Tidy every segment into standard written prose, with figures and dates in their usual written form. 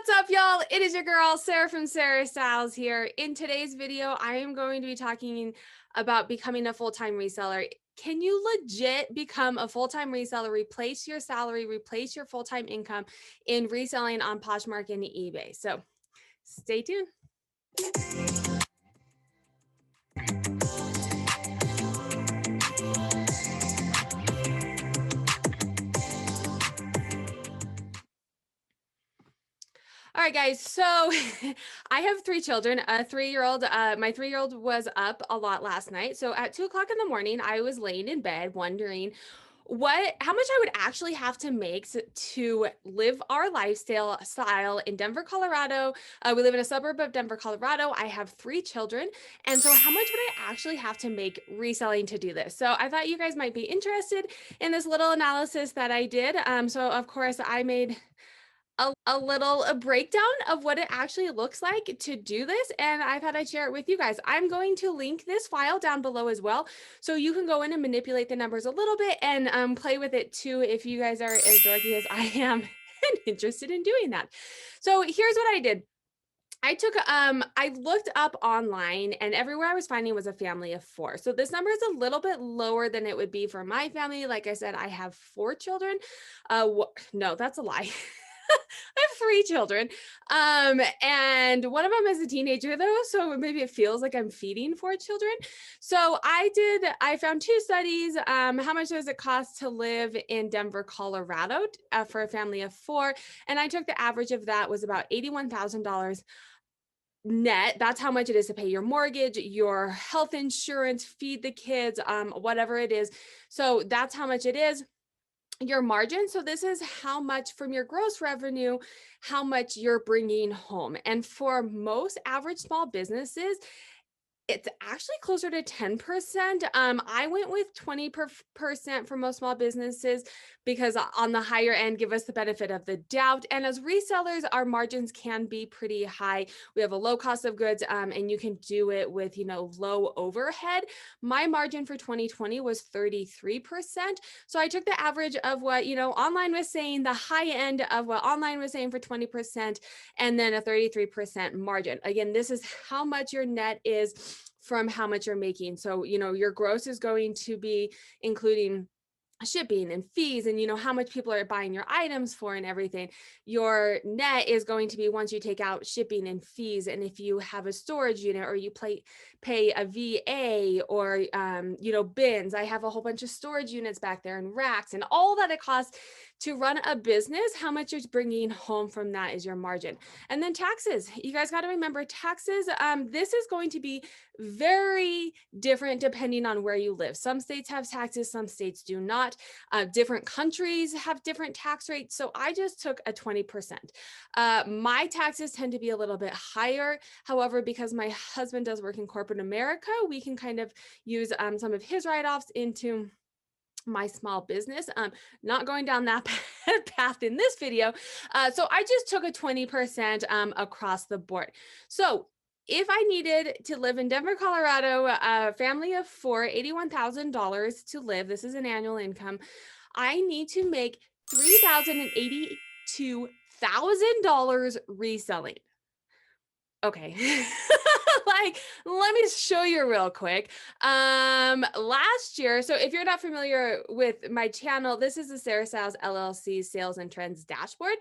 What's up, y'all? It is your girl, Sarah from Sarah Styles here. In today's video, I am going to be talking about becoming a full-time reseller. Can you legit become a full-time reseller, replace your salary, replace your full-time income in reselling on Poshmark and eBay? So stay tuned. All right, guys. So I have three children. My 3-year-old was up a lot last night. So at 2 o'clock in the morning, I was laying in bed wondering how much I would actually have to make to live our lifestyle in Denver, Colorado. We live in a suburb of Denver, Colorado. I have three children. And so how much would I actually have to make reselling to do this? So I thought you guys might be interested in this little analysis that I did. So of course I made a breakdown of what it actually looks like to do this, and I thought I'd share it with you guys. I'm going to link this file down below as well, so you can go in and manipulate the numbers a little bit and play with it too if you guys are as dorky as I am and interested in doing that. So here's what I did. I looked up online, and everywhere I was finding was a family of 4. So this number is a little bit lower than it would be for my family. Like I said, I have 4 children. No, that's a lie. I have 3 children. And one of them is a teenager though. So maybe it feels like I'm feeding 4 children. So I found 2 studies. How much does it cost to live in Denver, Colorado, for a family of 4? And I took the average of that was about $81,000 net. That's how much it is to pay your mortgage, your health insurance, feed the kids, whatever it is. So that's how much it is. Your margin. So this is how much from your gross revenue, how much you're bringing home. And for most average small businesses, it's actually closer to 10%. I went with 20% for most small businesses because on the higher end, give us the benefit of the doubt. And as resellers, our margins can be pretty high. We have a low cost of goods, and you can do it with, low overhead. My margin for 2020 was 33%. So I took the average of what, online was saying, the high end of what online was saying for 20%, and then a 33% margin. Again, this is how much your net is from how much you're making. So, your gross is going to be including shipping and fees and how much people are buying your items for and everything. Your net is going to be once you take out shipping and fees, and if you have a storage unit or you pay a VA or bins. I have a whole bunch of storage units back there and racks and all that it costs to run a business. How much you're bringing home from that is your margin. And then taxes. You guys got to remember taxes. This is going to be very different depending on where you live. Some states have taxes, some states do not. Different countries have different tax rates. So I just took a 20%. My taxes tend to be a little bit higher. However, because my husband does work in corporate America, we can kind of use some of his write-offs into my small business. Not going down that path in this video. So I just took a 20% across the board. So if I needed to live in Denver, Colorado, a family of 4, $81,000 to live, this is an annual income, I need to make $3,082,000 reselling. Okay. Let me show you real quick. Last year, so if you're not familiar with my channel, this is the Sarah Styles LLC Sales and Trends Dashboard.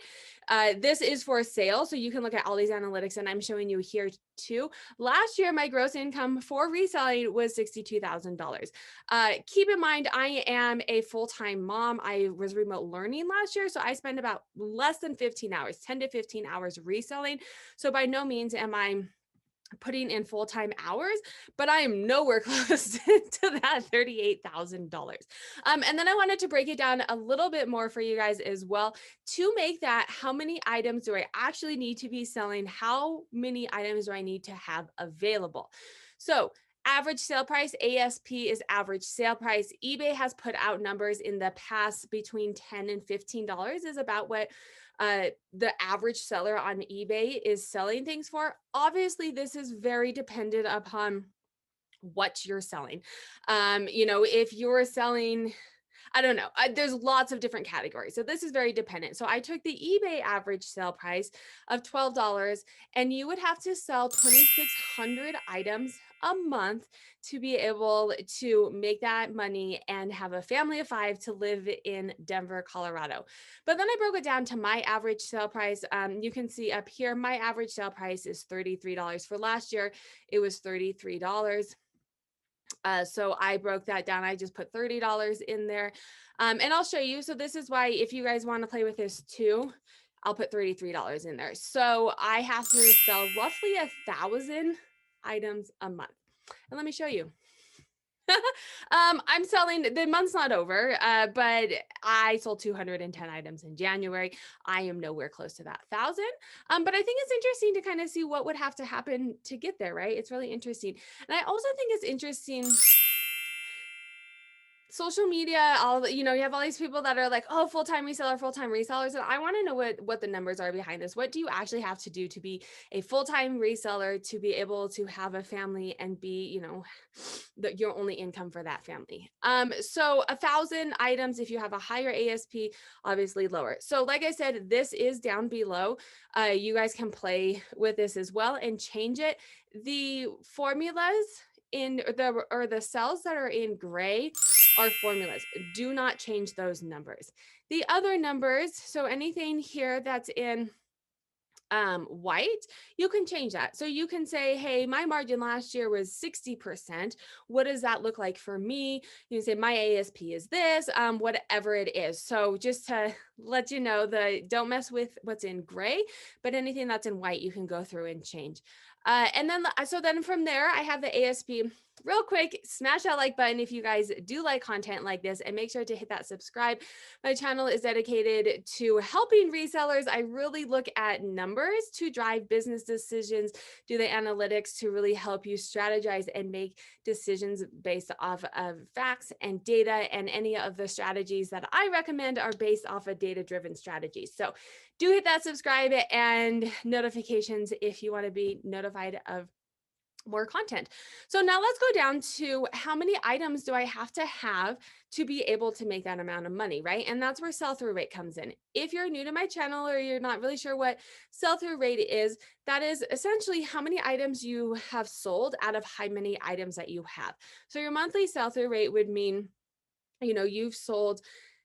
This is for sales, so you can look at all these analytics, and I'm showing you here too. Last year, my gross income for reselling was $62,000. Keep in mind, I am a full-time mom. I was remote learning last year, so I spent about less than 15 hours, 10 to 15 hours reselling. So by no means am I putting in full-time hours, but I am nowhere close to that $38,000. And then I wanted to break it down a little bit more for you guys as well. To make that, how many items do I actually need to be selling? How many items do I need to have available? So average sale price, ASP is average sale price. eBay has put out numbers in the past between $10 and $15 is about what the average seller on eBay is selling things for. Obviously, this is very dependent upon what you're selling. If you're selling, I don't know. There's lots of different categories. So this is very dependent. So I took the eBay average sale price of $12, and you would have to sell 2,600 items a month to be able to make that money and have a family of 5 to live in Denver, Colorado. But then I broke it down to my average sale price. You can see up here, my average sale price is $33. For last year, it was $33. So I broke that down. I just put $30 in there. And I'll show you. So this is why if you guys want to play with this too, I'll put $33 in there. So I have to sell roughly 1,000 items a month. And let me show you. I'm selling, the month's not over, but I sold 210 items in January. I am nowhere close to that 1,000. But I think it's interesting to kind of see what would have to happen to get there, right? It's really interesting. And I also think it's interesting, social media, all the, you know, you have all these people that are like, oh, full-time reseller, full-time resellers. And I want to know what the numbers are behind this. What do you actually have to do to be a full-time reseller, to be able to have a family and be, you know, your only income for that family? So 1,000 items, if you have a higher ASP, obviously lower. So like I said, this is down below. You guys can play with this as well and change it. The formulas in the cells that are in gray are formulas. Do not change those numbers. The other numbers, so anything here that's in white, you can change that. So you can say, hey, my margin last year was 60%. What does that look like for me? You can say my ASP is this, whatever it is. So just to let you know, don't mess with what's in gray, but anything that's in white, you can go through and change. And then, so then from there, I have the ASP. Real quick, smash that like button if you guys do like content like this, and make sure to hit that subscribe. My channel is dedicated to helping resellers. I really look at numbers to drive business decisions, do the analytics to really help you strategize and make decisions based off of facts and data. And any of the strategies that I recommend are based off of data-driven strategies. So do hit that subscribe and notifications if you want to be notified of more content. So now let's go down to how many items do I have to have to be able to make that amount of money, right? And that's where sell-through rate comes in. If you're new to my channel or you're not really sure what sell-through rate is, that is essentially how many items you have sold out of how many items that you have. So your monthly sell-through rate would mean, you know,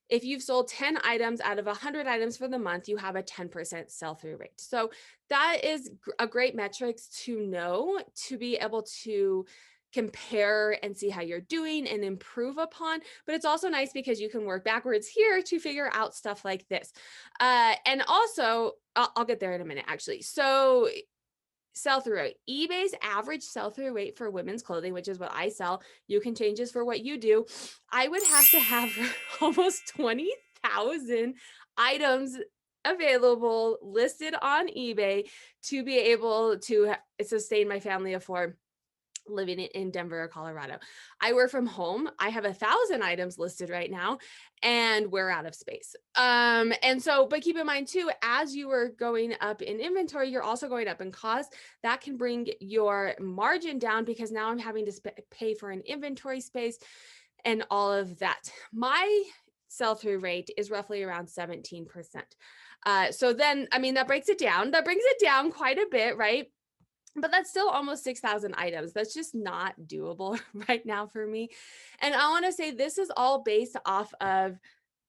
if you've sold 10 items out of 100 items for the month, you have a 10% sell-through rate. So that is a great metric to know, to be able to compare and see how you're doing and improve upon. But it's also nice because you can work backwards here to figure out stuff like this. And also, I'll get there in a minute, actually. So sell-through rate. eBay's average sell-through rate for women's clothing, which is what I sell, you can change this for what you do. I would have to have almost 20,000 items available listed on eBay to be able to sustain my family of 4 living in Denver, Colorado. I work from home. I have 1,000 items listed right now, and we're out of space. And so, but keep in mind too, as you are going up in inventory, you're also going up in cost. That can bring your margin down because now I'm having to pay for an inventory space and all of that. My sell-through rate is roughly around 17%. So then, I mean, that breaks it down. That brings it down quite a bit, right? But that's still almost 6,000 items. That's just not doable right now for me. And I want to say this is all based off of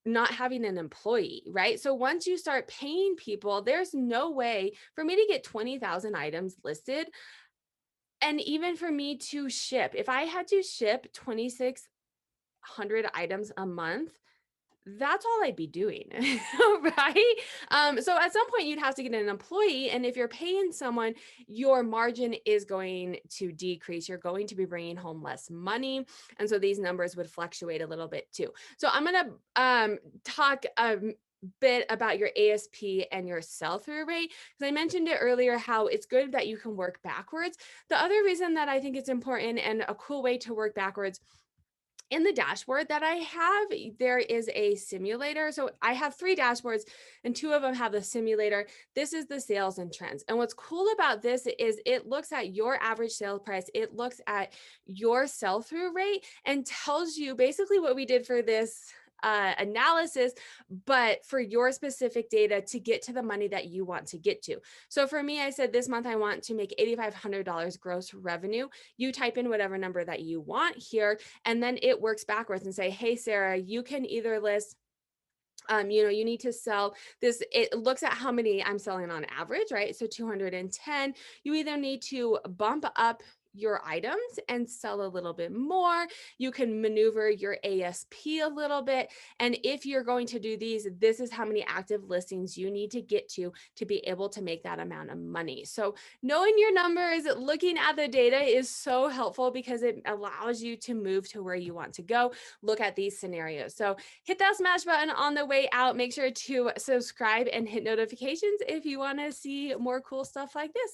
not having an employee, right? So once you start paying people, there's no way for me to get 20,000 items listed. And even for me to ship, if I had to ship 2,600 items a month, that's all I'd be doing, right? So at some point you'd have to get an employee, and if you're paying someone, your margin is going to decrease. You're going to be bringing home less money, and so these numbers would fluctuate a little bit too. So I'm going to talk a bit about your ASP and your sell-through rate, because I mentioned it earlier how it's good that you can work backwards. The other reason that I think it's important and a cool way to work backwards, in the dashboard that I have, there is a simulator. So I have 3 dashboards and 2 of them have the simulator. This is the sales and trends. And what's cool about this is it looks at your average sale price. It looks at your sell-through rate and tells you basically what we did for this analysis, but for your specific data to get to the money that you want to get to. So for me, I said this month I want to make $8,500 gross revenue. You type in whatever number that you want here, and then it works backwards and say, hey, Sarah, you can either list you need to sell this. It looks at how many I'm selling on average, right? So 210, you either need to bump up your items and sell a little bit more. You can maneuver your ASP a little bit. And if you're going to do these, this is how many active listings you need to get to be able to make that amount of money. So knowing your numbers, looking at the data is so helpful because it allows you to move to where you want to go. Look at these scenarios. So hit that smash button on the way out. Make sure to subscribe and hit notifications if you want to see more cool stuff like this.